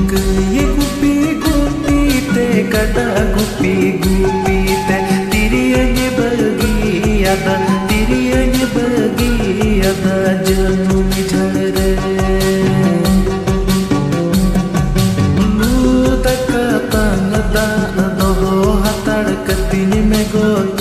ये गुपी गुपी ते कटा गुपी गुपी ते तिरियन बगी अदा जनु झरे नू तक तंग दा दो हतड़ कतिन में गो